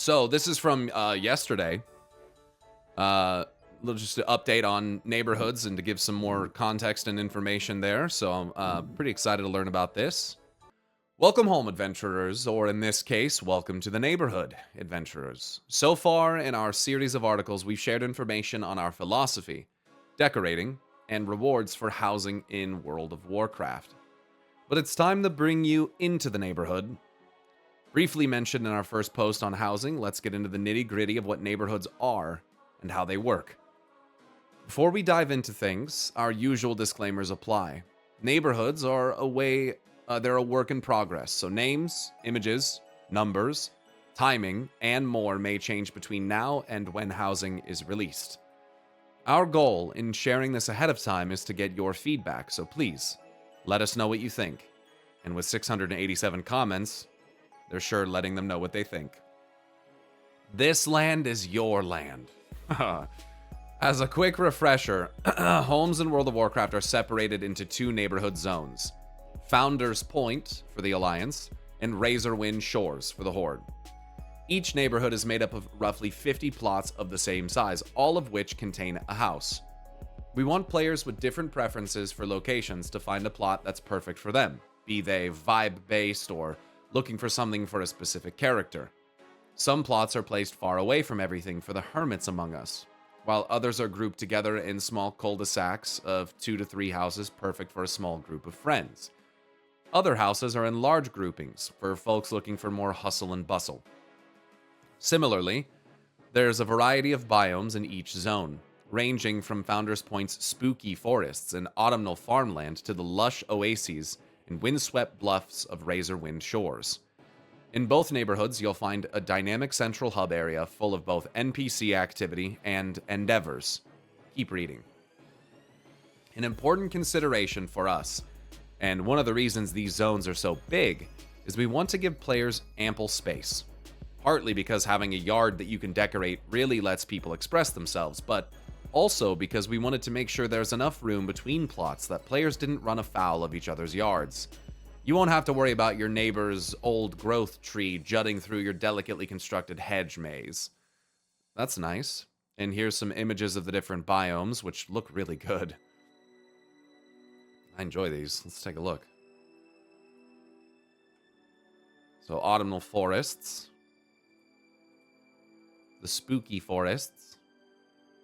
So this is from yesterday. Just to update on neighborhoods and to give some more context and information there. So I'm pretty excited to learn about this. Welcome home, adventurers, or in this case, welcome to the neighborhood, adventurers. So far in our series of articles, we've shared information on our philosophy, decorating, and rewards for housing in World of Warcraft. But it's time to bring you into the neighborhood. Briefly mentioned in our first post on housing, let's get into the nitty-gritty of what neighborhoods are and how they work. Before we dive into things, our usual disclaimers apply. Neighborhoods are they're a work in progress, so names, images, numbers, timing, and more may change between now and when housing is released. Our goal in sharing this ahead of time is to get your feedback, so please, let us know what you think. And with 687 comments, they're sure letting them know what they think. This land is your land. As a quick refresher, homes in World of Warcraft are separated into two neighborhood zones. Founder's Point for the Alliance, and Razorwind Shores for the Horde. Each neighborhood is made up of roughly 50 plots of the same size, all of which contain a house. We want players with different preferences for locations to find a plot that's perfect for them, be they vibe-based or looking for something for a specific character. Some plots are placed far away from everything for the hermits among us, while others are grouped together in small cul-de-sacs of 2 to 3 houses perfect for a small group of friends. Other houses are in large groupings for folks looking for more hustle and bustle. Similarly, there's a variety of biomes in each zone, ranging from Founder's Point's spooky forests and autumnal farmland to the lush oases and windswept bluffs of Razorwind Shores. In both neighborhoods, you'll find a dynamic central hub area full of both NPC activity and endeavors. Keep reading. An important consideration for us, and one of the reasons these zones are so big, is we want to give players ample space. Partly because having a yard that you can decorate really lets people express themselves, but also because we wanted to make sure there's enough room between plots that players didn't run afoul of each other's yards. You won't have to worry about your neighbor's old growth tree jutting through your delicately constructed hedge maze. That's nice. And here's some images of the different biomes, which look really good. I enjoy these. Let's take a look. So, autumnal forests. The spooky forests,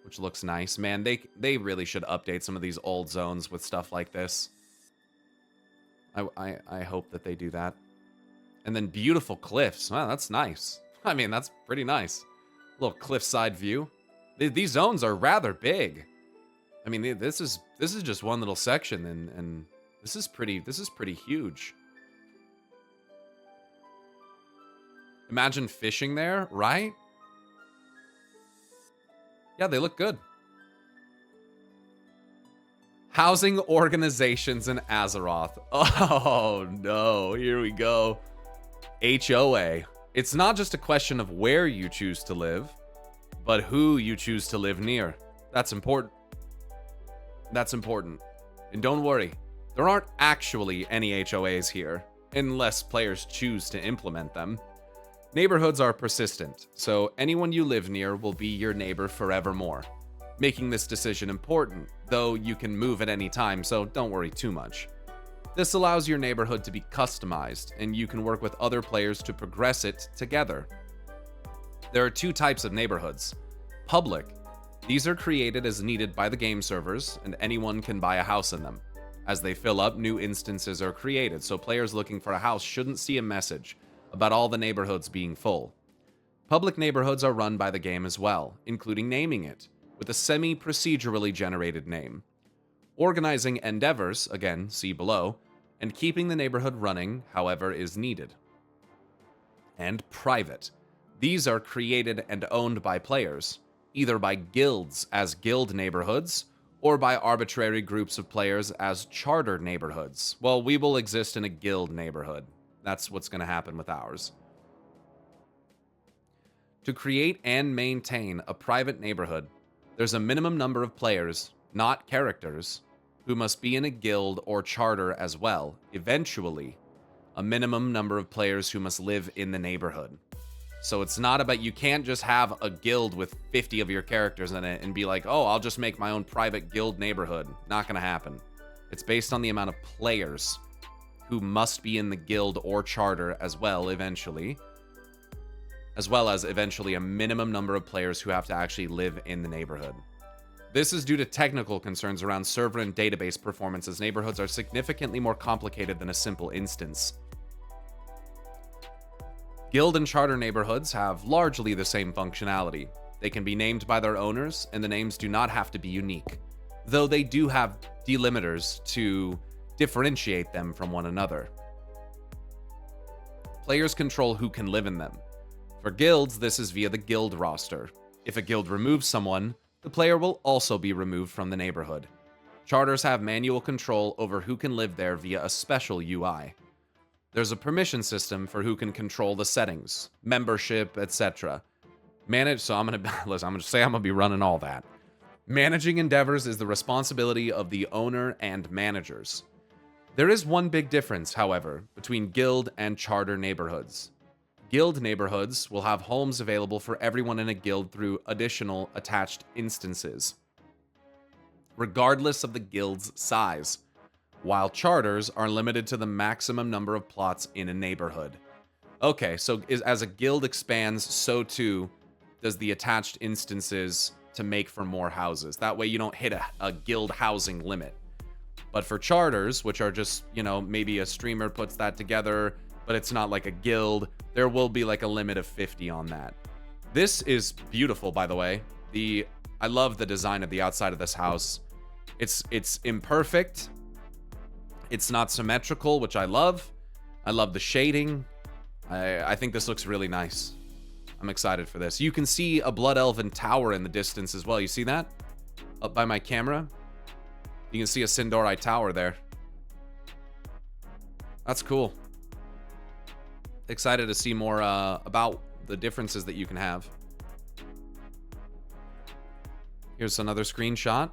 which looks nice. Man, they really should update some of these old zones with stuff like this. I hope that they do that. And then beautiful cliffs. Wow, that's nice. I mean, that's pretty nice. Little cliffside view. These zones are rather big. I mean, this is just one little section, and this is pretty huge. Imagine fishing there, right? Yeah, they look good. Housing organizations in Azeroth. Oh no, here we go. HOA. It's not just a question of where you choose to live, but who you choose to live near. That's important. That's important. And don't worry, there aren't actually any HOAs here, unless players choose to implement them. Neighborhoods are persistent, so anyone you live near will be your neighbor forevermore. Making this decision important, though you can move at any time, so don't worry too much. This allows your neighborhood to be customized, and you can work with other players to progress it together. There are two types of neighborhoods. Public. These are created as needed by the game servers, and anyone can buy a house in them. As they fill up, new instances are created, so players looking for a house shouldn't see a message about all the neighborhoods being full. Public neighborhoods are run by the game as well, including naming it, with a semi-procedurally generated name. Organizing endeavors, again, see below, and keeping the neighborhood running, however, is needed. And private. These are created and owned by players, either by guilds as guild neighborhoods, or by arbitrary groups of players as charter neighborhoods. Well, we will exist in a guild neighborhood. That's what's going to happen with ours. To create and maintain a private neighborhood, there's a minimum number of players, not characters, who must be in a guild or charter as well. Eventually, a minimum number of players who must live in the neighborhood. So it's not about, you can't just have a guild with 50 of your characters in it and be like, oh, I'll just make my own private guild neighborhood. Not going to happen. It's based on the amount of players who must be in the guild or charter as well eventually. As well as eventually a minimum number of players who have to actually live in the neighborhood. This is due to technical concerns around server and database performance, as neighborhoods are significantly more complicated than a simple instance. Guild and charter neighborhoods have largely the same functionality. They can be named by their owners, and the names do not have to be unique, though they do have delimiters to differentiate them from one another. Players control who can live in them. For guilds, this is via the guild roster. If a guild removes someone, the player will also be removed from the neighborhood. Charters have manual control over who can live there via a special UI. There's a permission system for who can control the settings, membership, etc. So I'm gonna be running all that. Managing endeavors is the responsibility of the owner and managers. There is one big difference, however, between guild and charter neighborhoods. Guild neighborhoods will have homes available for everyone in a guild through additional attached instances, regardless of the guild's size, while charters are limited to the maximum number of plots in a neighborhood. Okay, so as a guild expands, so too does the attached instances to make for more houses. That way you don't hit a guild housing limit. But for charters, which are just, you know, maybe a streamer puts that together, but it's not like a guild, there will be like a limit of 50 on that. This is beautiful, by the way. I love the design of the outside of this house. It's imperfect. It's not symmetrical, which I love. I love the shading. I think this looks really nice. I'm excited for this. You can see a Blood Elven tower in the distance as well. You see that? Up by my camera? You can see a Sindori tower there. That's cool. Excited to see more about the differences that you can have. Here's another screenshot.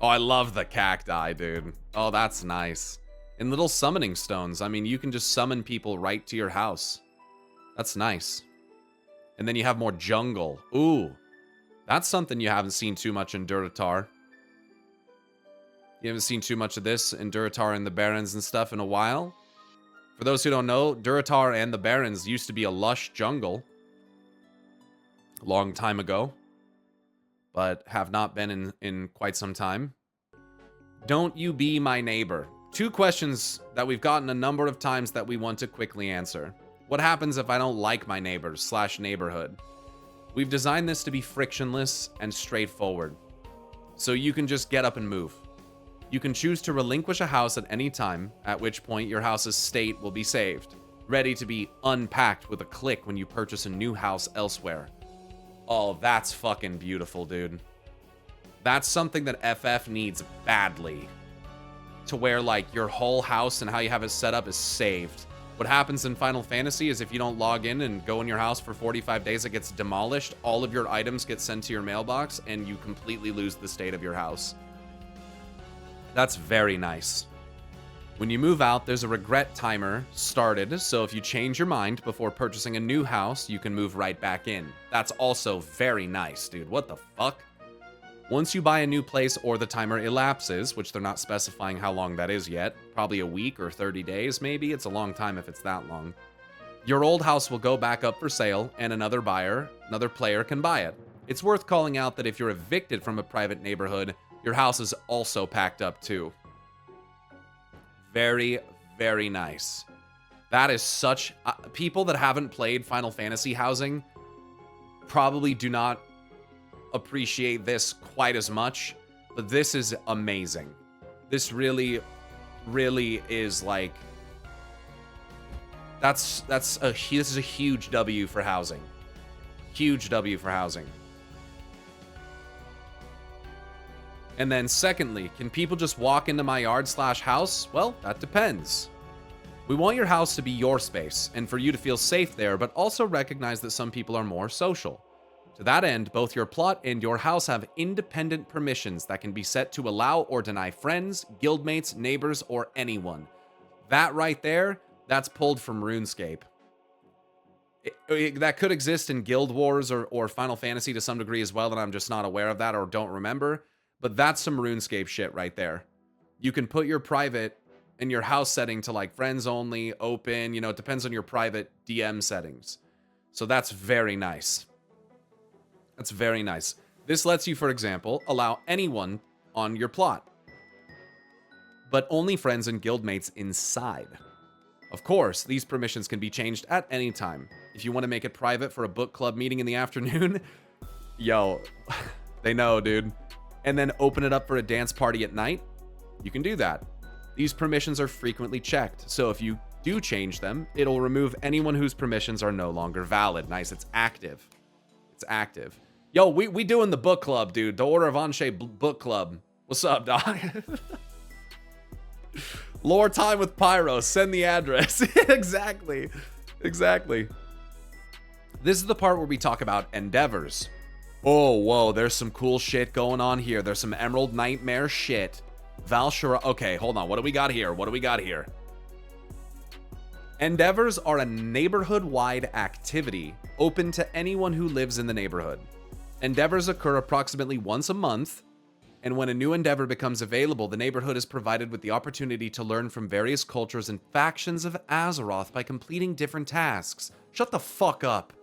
Oh, I love the cacti, dude. Oh, that's nice. And little summoning stones. I mean, you can just summon people right to your house. That's nice. And then you have more jungle. Ooh. That's something you haven't seen too much in Durotar. You haven't seen too much of this in Durotar and the Barrens and stuff in a while. For those who don't know, Durotar and the Barrens used to be a lush jungle a long time ago, but have not been in quite some time. Don't you be my neighbor? 2 questions that we've gotten a number of times that we want to quickly answer. What happens if I don't like my neighbors / neighborhood? We've designed this to be frictionless and straightforward, so you can just get up and move. You can choose to relinquish a house at any time, at which point your house's state will be saved, ready to be unpacked with a click when you purchase a new house elsewhere. Oh, that's fucking beautiful, dude. That's something that FF needs badly. To where, like, your whole house and how you have it set up is saved. What happens in Final Fantasy is if you don't log in and go in your house for 45 days, it gets demolished, all of your items get sent to your mailbox, and you completely lose the state of your house. That's very nice. When you move out, there's a regret timer started, so if you change your mind before purchasing a new house, you can move right back in. That's also very nice, dude. What the fuck? Once you buy a new place or the timer elapses, which they're not specifying how long that is yet, probably a week or 30 days maybe, it's a long time if it's that long, your old house will go back up for sale and another player can buy it. It's worth calling out that if you're evicted from a private neighborhood, your house is also packed up too. Very, very nice. That is such... people that haven't played Final Fantasy housing probably do not appreciate this quite as much, but this is amazing. This really, really is like... This is a huge W for housing. Huge W for housing. And then secondly, can people just walk into my yard / house? Well, that depends. We want your house to be your space and for you to feel safe there, but also recognize that some people are more social. To that end, both your plot and your house have independent permissions that can be set to allow or deny friends, guildmates, neighbors, or anyone. That right there, that's pulled from RuneScape. That could exist in Guild Wars or Final Fantasy to some degree as well, and I'm just not aware of that or don't remember. But that's some RuneScape shit right there. You can put your private in your house setting to like friends only, open, you know, it depends on your private DM settings. So that's very nice. That's very nice. This lets you, for example, allow anyone on your plot, but only friends and guildmates inside. Of course, these permissions can be changed at any time. If you want to make it private for a book club meeting in the afternoon, yo, they know, dude. And then open it up for a dance party at night, you can do that. These permissions are frequently checked, so if you do change them, it'll remove anyone whose permissions are no longer valid. Nice, it's active. It's active. Yo, we doing the book club, dude. The Order of Anshe book club. What's up, dog? Lore time with Pyro. Send the address. Exactly. Exactly. This is the part where we talk about endeavors. Oh, whoa, there's some cool shit going on here. There's some Emerald Nightmare shit. Valshura. Okay, hold on. What do we got here? What do we got here? Endeavors are a neighborhood-wide activity open to anyone who lives in the neighborhood. Endeavors occur approximately once a month, and when a new endeavor becomes available, the neighborhood is provided with the opportunity to learn from various cultures and factions of Azeroth by completing different tasks. Shut the fuck up.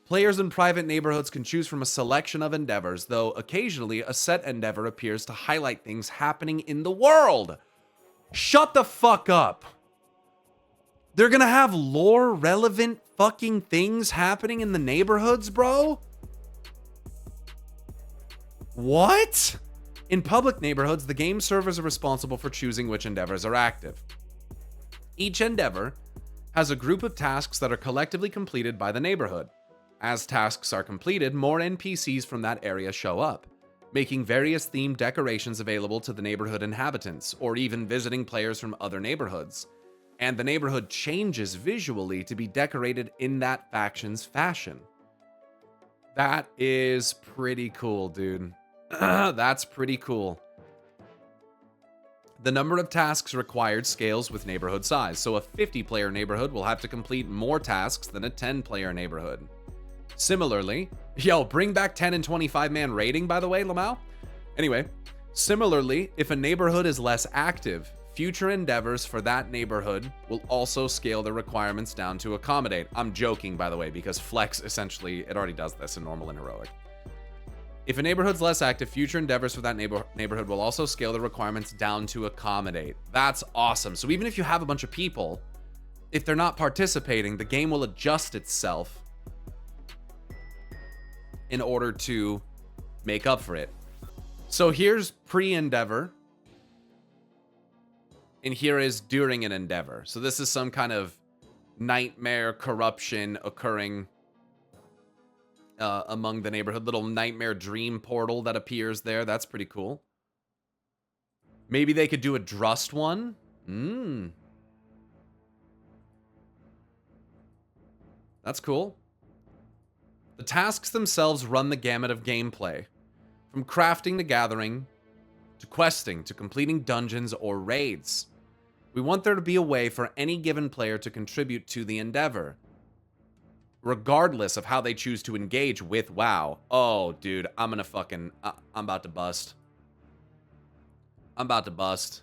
Players in private neighborhoods can choose from a selection of endeavors, though occasionally a set endeavor appears to highlight things happening in the world. Shut the fuck up. They're gonna have lore-relevant fucking things happening in the neighborhoods, bro? What? In public neighborhoods, the game servers are responsible for choosing which endeavors are active. Each endeavor has a group of tasks that are collectively completed by the neighborhood. As tasks are completed, more NPCs from that area show up, making various themed decorations available to the neighborhood inhabitants, or even visiting players from other neighborhoods. And the neighborhood changes visually to be decorated in that faction's fashion. That is pretty cool, dude. That's pretty cool. The number of tasks required scales with neighborhood size, so a 50-player neighborhood will have to complete more tasks than a 10-player neighborhood. Similarly, yo, bring back 10 and 25-man raiding, by the way, Lamau. Anyway, similarly, if a neighborhood is less active, future endeavors for that neighborhood will also scale the requirements down to accommodate. I'm joking, by the way, because Flex essentially, it already does this in normal and heroic. If a neighborhood's less active, future endeavors for that neighborhood will also scale the requirements down to accommodate. That's awesome. So even if you have a bunch of people, if they're not participating, the game will adjust itself in order to make up for it. So here's pre-endeavor, and here is during an endeavor. So this is some kind of nightmare corruption occurring among the neighborhood. Little nightmare dream portal that appears there. That's pretty cool. Maybe they could do a Drust one. That's cool. The tasks themselves run the gamut of gameplay, from crafting to gathering, to questing, to completing dungeons or raids. We want there to be a way for any given player to contribute to the endeavor, regardless of how they choose to engage with WoW. Oh, dude, I'm about to bust. I'm about to bust.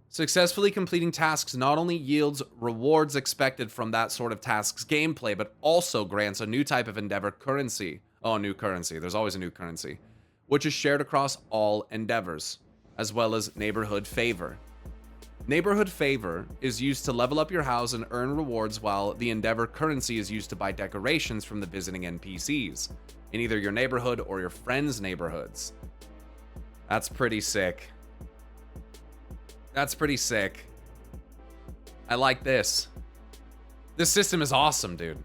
Successfully completing tasks not only yields rewards expected from that sort of task's gameplay, but also grants a new type of endeavor currency. Oh, new currency. There's always a new currency, which is shared across all endeavors, as well as neighborhood favor. Neighborhood favor is used to level up your house and earn rewards, while the endeavor currency is used to buy decorations from the visiting NPCs in either your neighborhood or your friends' neighborhoods. That's pretty sick. That's pretty sick. I like this. This system is awesome, dude.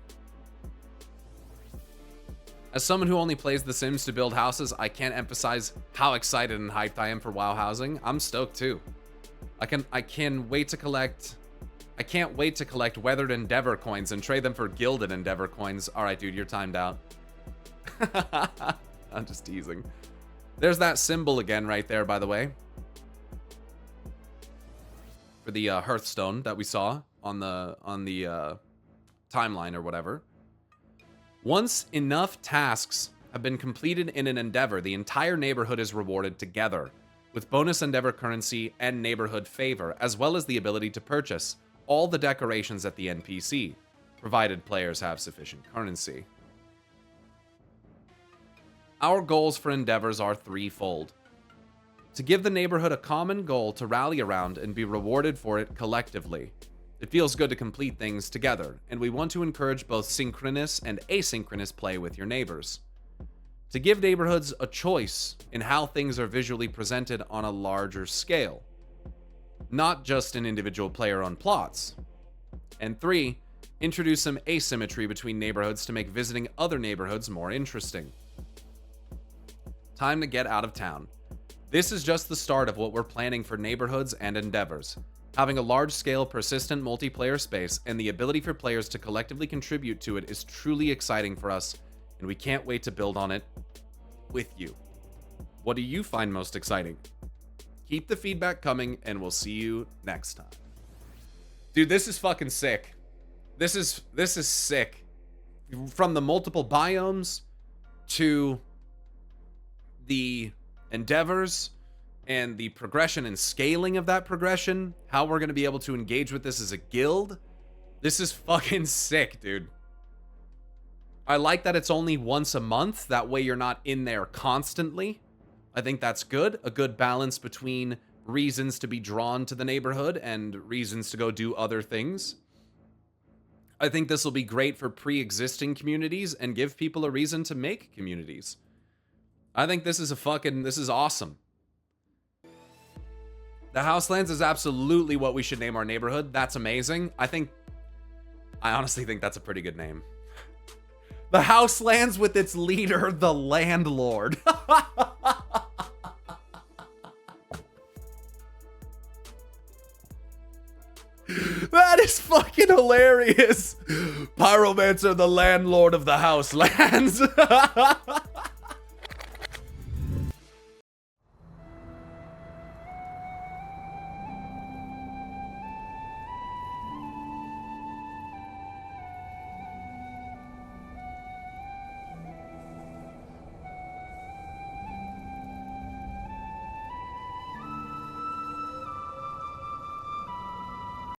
As someone who only plays The Sims to build houses, I can't emphasize how excited and hyped I am for WoW housing. I'm stoked too. I can't wait to collect weathered endeavor coins and trade them for gilded endeavor coins. All right, dude, you're timed out. I'm just teasing. There's that symbol again right there, by the way, for the Hearthstone that we saw on the timeline or whatever. Once enough tasks have been completed in an endeavor, the entire neighborhood is rewarded together, with bonus endeavor currency and neighborhood favor, as well as the ability to purchase all the decorations at the NPC, provided players have sufficient currency. Our goals for endeavors are threefold. To give the neighborhood a common goal to rally around and be rewarded for it collectively. It feels good to complete things together, and we want to encourage both synchronous and asynchronous play with your neighbors. To give neighborhoods a choice in how things are visually presented on a larger scale, not just an individual player-owned plots. And 3, introduce some asymmetry between neighborhoods to make visiting other neighborhoods more interesting. Time to get out of town. This is just the start of what we're planning for neighborhoods and endeavors. Having a large-scale, persistent multiplayer space and the ability for players to collectively contribute to it is truly exciting for us, and we can't wait to build on it with you. What do you find most exciting? Keep the feedback coming, and we'll see you next time. Dude, this is fucking sick. This is sick. From the multiple biomes to the endeavors and the progression and scaling of that progression, how we're going to be able to engage with this as a guild. This is fucking sick, dude. I like that it's only once a month. That way you're not in there constantly. I think that's good. A good balance between reasons to be drawn to the neighborhood and reasons to go do other things. I think this will be great for pre-existing communities and give people a reason to make communities. I think this is awesome. The Houselands is absolutely what we should name our neighborhood. That's amazing. I honestly think that's a pretty good name. The Houselands with its leader, the landlord. That is fucking hilarious. Pyromancer, the landlord of the Houselands.